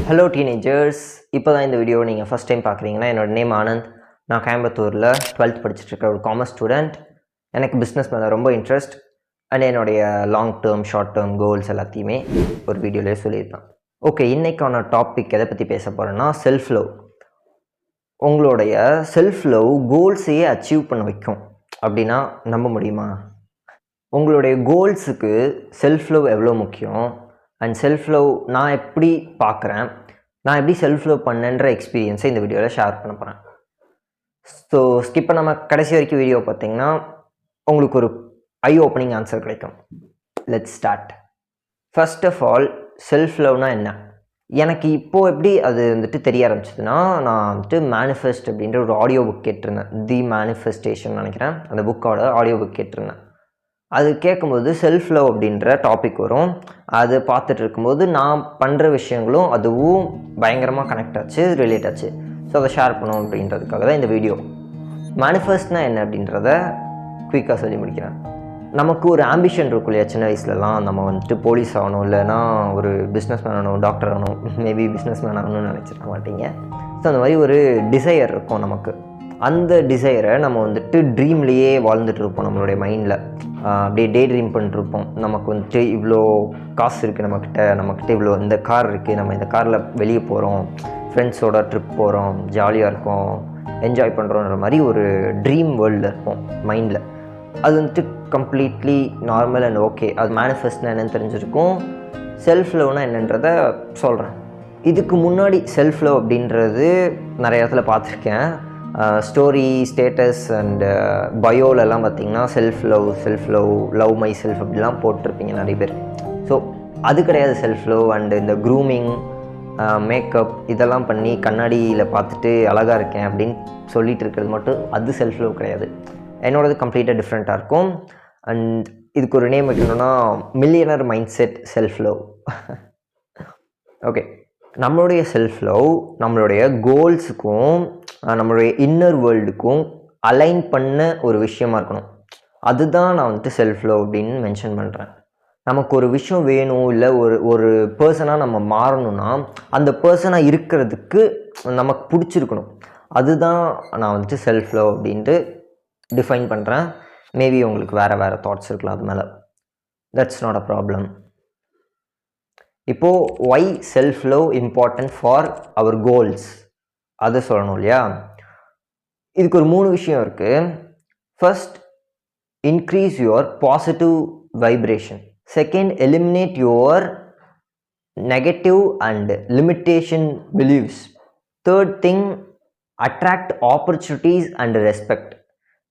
Hello teenagers, இப்போ தான் இந்த வீடியோ நீங்கள் ஃபஸ்ட் டைம் பார்க்குறீங்கன்னா, என்னோட நேம் ஆனந்த். நான் கோயம்புத்தூரில் 12th படிச்சுட்ருக்க ஒரு காமர்ஸ் ஸ்டூடெண்ட். எனக்கு பிஸ்னஸ் மேலே ரொம்ப இன்ட்ரெஸ்ட் அண்ட் என்னுடைய long term short term goals எல்லாத்தையுமே ஒரு வீடியோலேயே சொல்லியிருப்பேன். ஓகே, இன்றைக்கான டாபிக் எதை பற்றி பேச போகிறேன்னா செல்ஃப் லவ். உங்களுடைய செல்ஃப் லவ் கோல்ஸையே அச்சீவ் பண்ண வைக்கும் அப்படின்னா நம்ப முடியுமா? உங்களுடைய கோல்ஸுக்கு செல்ஃப் லவ் எவ்வளோ முக்கியம் அண்ட் செல்ஃப் லவ் நான் எப்படி பார்க்குறேன், நான் எப்படி செல்ஃப் லவ் பண்ணேன்ற எக்ஸ்பீரியன்ஸை இந்த வீடியோவில் ஷேர் பண்ண போகிறேன். ஸோ ஸ்கிப் பண்ணாமல் கடைசி வரைக்கும் வீடியோ பார்த்தீங்கன்னா உங்களுக்கு ஒரு ஐ ஓப்பனிங் ஆன்சர் கிடைக்கும். Let's start. First of all, self லவ்னா என்ன? எனக்கு இப்போது எப்படி அது வந்துட்டு தெரிய ஆரம்பிச்சதுன்னா, நான் வந்துட்டு மேனிஃபெஸ்ட் அப்படின்ற ஒரு ஆடியோ புக் கேட்டிருந்தேன். தி மேனிஃபெஸ்டேஷன் நினைக்கிறேன், அந்த புக்கோட ஆடியோ புக் கேட்டிருந்தேன். அது கேட்கும்போது செல்ஃப் லவ் அப்படின்ற டாபிக் வரும். அது பார்த்துட்டு இருக்கும்போது நான் பண்ணுற விஷயங்களும் அதுவும் பயங்கரமாக கனெக்ட் ஆச்சு, ரிலேட் ஆச்சு. ஸோ அதை ஷேர் பண்ணணும் அப்படின்றதுக்காக தான் இந்த வீடியோ. மேனிஃபெஸ்ட்னா என்ன அப்படின்றத குயிக்காக சொல்லி முடிக்கிறேன். நமக்கு ஒரு ஆம்பிஷன் இருக்கும் இல்லையா? சின்ன வயசுலலாம் நம்ம வந்துட்டு போலீஸ் ஆகணும், இல்லைனா ஒரு பிஸ்னஸ் மேன் ஆகணும், டாக்டர் ஆகணும், மேபி பிஸ்னஸ் மேன் ஆகணும்னு நினச்சிருக்க மாட்டீங்க. ஸோ அந்த மாதிரி ஒரு டிசையர் இருக்கும் நமக்கு. அந்த டிசைரை நம்ம வந்துட்டு ட்ரீம்லேயே வாழ்ந்துட்டுருப்போம். நம்மளுடைய மைண்டில் அப்படியே டே ட்ரீம் பண்ணிட்டுருப்போம். நமக்கு வந்துட்டு இவ்வளோ காசு இருக்குது நம்மக்கிட்ட இவ்வளோ இந்த கார் இருக்குது, நம்ம இந்த காரில் வெளியே போகிறோம், ஃப்ரெண்ட்ஸோட ட்ரிப் போகிறோம், ஜாலியாக இருக்கோம், என்ஜாய் பண்ணுறோன்ற மாதிரி ஒரு ட்ரீம் வேர்ல்டில் இருப்போம் மைண்டில். அது வந்துட்டு கம்ப்ளீட்லி நார்மல் அண்ட் ஓகே. அது மேனிஃபெஸ்ட்னா என்னென்னு தெரிஞ்சிருக்கும். செல்ஃப் லவ்னா என்னன்றதை சொல்கிறேன். இதுக்கு முன்னாடி செல்ஃப் லவ் அப்படின்றது நிறைய இடத்துல பார்த்துருக்கேன். ஸ்டோரி, ஸ்டேட்டஸ் அண்ட் பயோலெல்லாம் பார்த்திங்கன்னா self love, love my self அப்படிலாம் போட்டிருப்பீங்க நிறைய பேர். ஸோ அது கிடையாது செல்ஃப் லவ். அண்டு இந்த க்ரூமிங், மேக்கப் இதெல்லாம் பண்ணி கண்ணாடியில் பார்த்துட்டு அழகாக இருக்கேன் அப்படின்னு சொல்லிட்டு இருக்கிறது மட்டும் அது செல்ஃப் லவ் கிடையாது. என்னோடது கம்ப்ளீட்டாக டிஃப்ரெண்ட்டாக இருக்கும். அண்ட் இதுக்கு ஒரு நேம் வைக்கணும்னா millionaire mind set self love. Okay, நம்மளுடைய செல்ஃப் லவ் நம்மளுடைய கோல்ஸுக்கும் நம்மளுடைய இன்னர் வேர்ல்டுக்கும் அலைன் பண்ண ஒரு விஷயமா இருக்கணும். அதுதான் நான் வந்துட்டு செல்ஃப் லவ் அப்படின்னு மென்ஷன் பண்ணுறேன். நமக்கு ஒரு விஷயம் வேணும், இல்லை ஒரு பர்சனாக நம்ம மாறணும்னா அந்த பர்சனாக இருக்கிறதுக்கு நமக்கு பிடிச்சிருக்கணும். அதுதான் நான் வந்துட்டு செல்ஃப் லவ் அப்படின்ட்டு டிஃபைன் பண்ணுறேன். மேபி உங்களுக்கு வேறு தாட்ஸ் இருக்கலாம் அது மேலே. That's not a problem. இப்போது why self love important for our goals அதை சொல்லணும் இல்லையா? இதுக்கு ஒரு 3 விஷயம் இருக்குது. First, increase your positive vibration. Second, eliminate your negative and limitation beliefs. Third thing, attract opportunities and respect.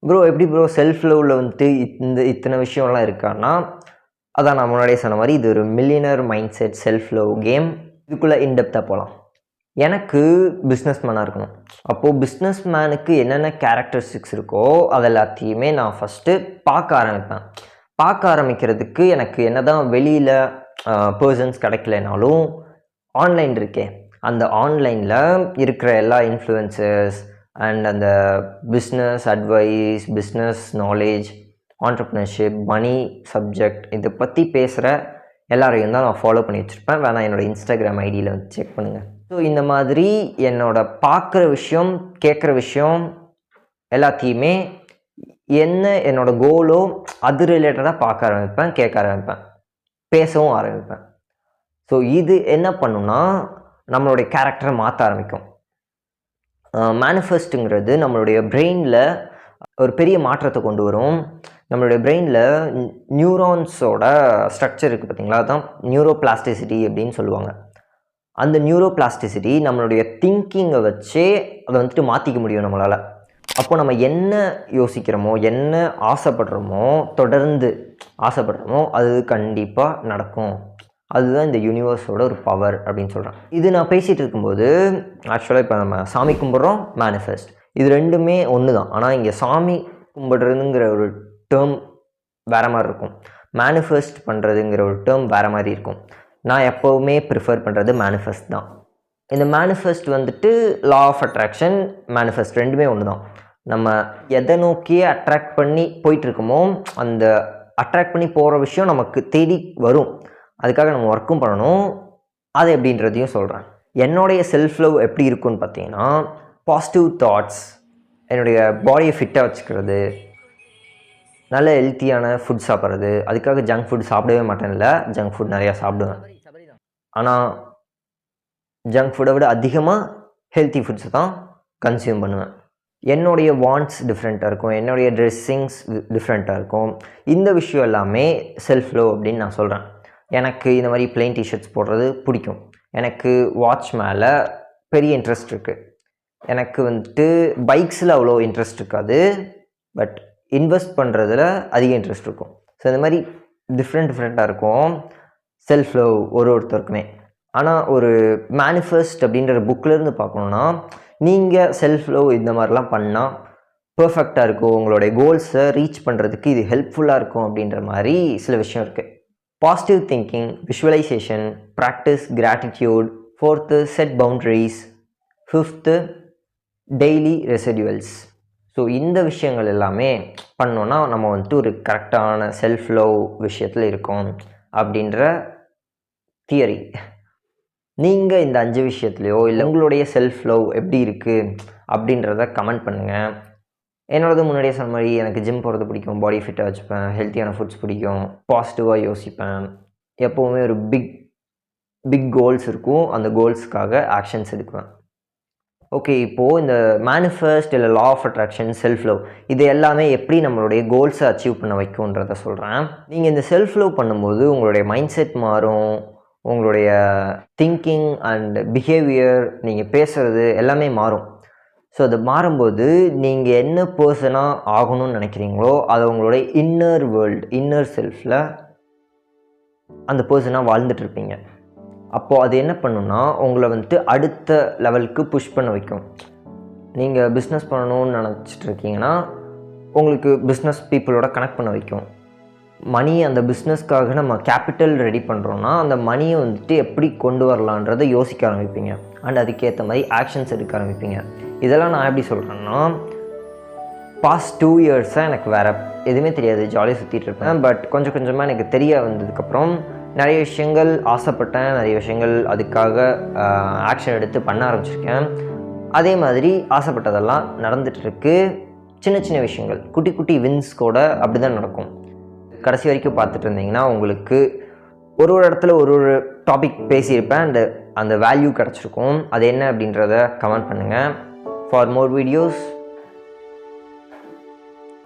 Bro எப்படி ப்ரோ செல்ஃப் லவ்வில் வந்துட்டு இத்தனை விஷயம்லாம் இருக்கான்னா, அதான் நான் முன்னாடியே சொன்ன மாதிரி இது ஒரு millionaire mind set self love game. இதுக்குள்ளே இன்டெப்த்தாக போகலாம். எனக்கு பிஸ்னஸ் மேனாக இருக்கணும். அப்போது பிஸ்னஸ் மேனுக்கு என்னென்ன கேரக்டரிஸ்டிக்ஸ் இருக்கோ அது எல்லாத்தையுமே நான் ஃபஸ்ட்டு பார்க்க ஆரம்பிப்பேன். பார்க்க ஆரம்பிக்கிறதுக்கு எனக்கு என்ன தான் வெளியில் பர்சன்ஸ் கிடைக்கலனாலும் ஆன்லைன் இருக்கே, அந்த ஆன்லைனில் இருக்கிற எல்லா இன்ஃப்ளூயன்சர்ஸ் அண்ட் அந்த business advice, business knowledge, entrepreneurship, money subject இதை பற்றி பேசுகிற எல்லாரையும் தான் நான் ஃபாலோ பண்ணி வச்சுருப்பேன். வேணால் என்னோடய இன்ஸ்டாகிராம் ஐடியில் வந்து செக் பண்ணுங்கள். ஸோ இந்த மாதிரி என்னோட பார்க்குற விஷயம், கேட்குற விஷயம் எல்லாத்தையுமே என்னோட கோலோ அது ரிலேட்டடாக பார்க்க ஆரம்பிப்பேன், கேட்க ஆரம்பிப்பேன், பேசவும் ஆரம்பிப்பேன். ஸோ இது என்ன பண்ணுன்னா நம்மளுடைய கேரக்டரை மாற்ற ஆரம்பிக்கும். மேனிஃபெஸ்ட்டுங்கிறது நம்மளுடைய பிரெயினில் ஒரு பெரிய மாற்றத்தை கொண்டு வரும். நம்மளுடைய பிரெயினில் நியூரான்ஸோட ஸ்ட்ரக்சர் இருக்குது பார்த்தீங்களா, அதுதான் நியூரோபிளாஸ்டிசிட்டி அப்படின்னு சொல்லுவாங்க. அந்த நியூரோபிளாஸ்டிசிட்டி நம்மளுடைய திங்கிங்கை வச்சே அதை வந்துட்டு மாற்றிக்க முடியும் நம்மளால். அப்போ நம்ம என்ன யோசிக்கிறோமோ, என்ன ஆசைப்படுறோமோ, தொடர்ந்து ஆசைப்படுறோமோ அது கண்டிப்பாக நடக்கும். அதுதான் இந்த யூனிவர்ஸோட ஒரு பவர் அப்படின்னு சொல்கிறேன். இது நான் பேசிகிட்டு இருக்கும்போது ஆக்சுவலாக இப்போ நம்ம சாமி கும்பிட்றோம், மேனிஃபெஸ்ட், இது ரெண்டுமே ஒன்று தான். ஆனால் இங்கே சாமி கும்பிடுறதுங்கிற ஒரு டேர்ம் வேறு மாதிரி இருக்கும், மேனிஃபெஸ்ட் பண்ணுறதுங்கிற ஒரு டேர்ம் வேறு மாதிரி இருக்கும். நான் எப்போவுமே ப்ரிஃபர் பண்ணுறது மேனிஃபெஸ்ட் தான். இந்த மேனிஃபெஸ்ட் வந்துட்டு லா ஆஃப் அட்ராக்ஷன், மேனிஃபெஸ்ட் ரெண்டுமே ஒன்று தான். நம்ம எதை நோக்கியே அட்ராக்ட் பண்ணி போயிட்டுருக்கோமோ அந்த அட்ராக்ட் பண்ணி போகிற விஷயம் நமக்கு தேடி வரும். அதுக்காக நம்ம ஒர்க்கும் பண்ணணும். அது எப்படின்றதையும் சொல்கிறேன். என்னுடைய செல்ஃப் லவ் எப்படி இருக்குன்னு பார்த்தீங்கன்னா, பாசிட்டிவ் தாட்ஸ், என்னுடைய பாடியை ஃபிட்டாக வச்சுக்கிறது, நல்ல ஹெல்த்தியான ஃபுட் சாப்பிட்றது. அதுக்காக ஜங்க் ஃபுட் சாப்பிடவே மாட்டேன்ல, ஜங்க் ஃபுட் நிறையா சாப்பிடுவேன். ஆனால் ஜங்க் ஃபுட்டை விட அதிகமாக ஹெல்த்தி ஃபுட்ஸ் தான் கன்சியூம் பண்ணுவேன். என்னுடைய வாண்ட்ஸ் டிஃப்ரெண்ட்டாக இருக்கும், என்னுடைய ட்ரெஸ்ஸிங்ஸ் டிஃப்ரெண்ட்டாக இருக்கும். இந்த விஷயம் எல்லாமே செல்ஃப் லவ் அப்படின்னு நான் சொல்கிறேன். எனக்கு இந்த மாதிரி பிளெயின் டிஷர்ட்ஸ் போடுறது பிடிக்கும். எனக்கு வாட்ச் மேலே பெரிய இன்ட்ரெஸ்ட் இருக்குது. எனக்கு வந்துட்டு பைக்ஸில் அவ்வளோ இன்ட்ரெஸ்ட் இருக்காது, பட் இன்வெஸ்ட் பண்ணுறதுல அதிக இன்ட்ரெஸ்ட் இருக்கும். ஸோ இந்த மாதிரி டிஃப்ரெண்ட்டாக இருக்கும் செல்ஃப் லவ் ஒருத்தருக்குமே. ஆனால் ஒரு மேனிஃபெஸ்ட் அப்படின்ற புக்கிலேருந்து பார்க்கணுன்னா, நீங்கள் செல்ஃப் லவ் இந்த மாதிரிலாம் பண்ணால் பர்ஃபெக்டாக இருக்கும், உங்களுடைய கோல்ஸை ரீச் பண்ணுறதுக்கு இது ஹெல்ப்ஃபுல்லாக இருக்கும் அப்படின்ற மாதிரி சில விஷயம் இருக்குது. Positive thinking, visualization, practice gratitude, 4th set boundaries, 5th daily rituals. So இந்த விஷயங்கள் எல்லாமே பண்ணோன்னா நம்ம வந்துட்டு ஒரு கரெக்டான செல்ஃப் லவ் விஷயத்தில் இருக்கோம் அப்படின்ற தியரி. நீங்கள் இந்த 5 விஷயத்துலையோ இல்லை உங்களுடைய செல்ஃப் லவ் எப்படி இருக்குது அப்படின்றத கமெண்ட் பண்ணுங்கள். என்னோடது முன்னாடியே சொன்ன மாதிரி எனக்கு ஜிம் போகிறது பிடிக்கும், பாடி ஃபிட்டாக வச்சுப்பேன், ஹெல்த்தியான ஃபுட்ஸ் பிடிக்கும், பாசிட்டிவாக யோசிப்பேன், எப்போவுமே ஒரு பிக் கோல்ஸ் இருக்கும், அந்த கோல்ஸுக்காக ஆக்ஷன்ஸ் எடுக்குவேன். ஓகே, இப்போது இந்த மேனிஃபெஸ்ட் இல்லை law of attraction, self love, இது எல்லாமே எப்படி நம்மளுடைய கோல்ஸை அச்சீவ் பண்ண வைக்கும்ன்றத சொல்கிறேன். நீங்கள் இந்த செல்ஃப் லவ் பண்ணும்போது உங்களுடைய மைண்ட் செட் மாறும், உங்களுடைய திங்கிங் அண்ட் பிஹேவியர், நீங்கள் பேசுகிறது எல்லாமே மாறும். ஸோ அது மாறும்போது நீங்கள் என்ன பர்சனாக ஆகணும்னு நினைக்கிறீங்களோ அதை உங்களுடைய இன்னர் வேர்ல்டு, இன்னர் செல்ஃபில் அந்த பர்சனாக வாழ்ந்துட்டுருப்பீங்க. அப்போது அது என்ன பண்ணுன்னா உங்களை வந்துட்டு அடுத்த லெவலுக்கு புஷ் பண்ண வைக்கும். நீங்கள் பிஸ்னஸ் பண்ணணும்னு நினச்சிட்டு இருக்கீங்கன்னா உங்களுக்கு பிஸ்னஸ் பீப்புளோட கனெக்ட் பண்ண வைக்கும். மணி, அந்த பிஸ்னஸ்க்காக நம்ம கேபிட்டல் ரெடி பண்ணுறோன்னா அந்த மணியை வந்துட்டு எப்படி கொண்டு வரலான்றதை யோசிக்க ஆரம்பிப்பீங்க. அண்ட் அதுக்கேற்ற மாதிரி ஆக்ஷன்ஸ் எடுக்க ஆரம்பிப்பீங்க. இதெல்லாம் நான் எப்படி சொல்கிறேன்னா, பாஸ்ட் 2 இயர்ஸாக எனக்கு வேறு எதுவுமே தெரியாது, ஜாலியாக சுற்றிட்டு இருப்பேன். பட் கொஞ்சம் கொஞ்சமாக எனக்கு தெரிய வந்ததுக்கப்புறம் நிறைய விஷயங்கள் ஆசைப்பட்டேன், நிறைய விஷயங்கள் அதுக்காக ஆக்ஷன் எடுத்து பண்ண ஆரம்பிச்சிருக்கேன். அதே மாதிரி ஆசைப்பட்டதெல்லாம் நடந்துகிட்ருக்கு. சின்ன சின்ன விஷயங்கள், குட்டி குட்டி வின்ஸ் கூட அப்படி தான் நடக்கும். கடைசி வரைக்கும் பார்த்துட்டு இருந்தீங்கன்னா உங்களுக்கு ஒரு இடத்துல ஒரு டாபிக் பேசியிருப்பேன், அந்த வேல்யூ கிடச்சிருக்கும். அது என்ன அப்படின்றத கமெண்ட் பண்ணுங்கள். For more videos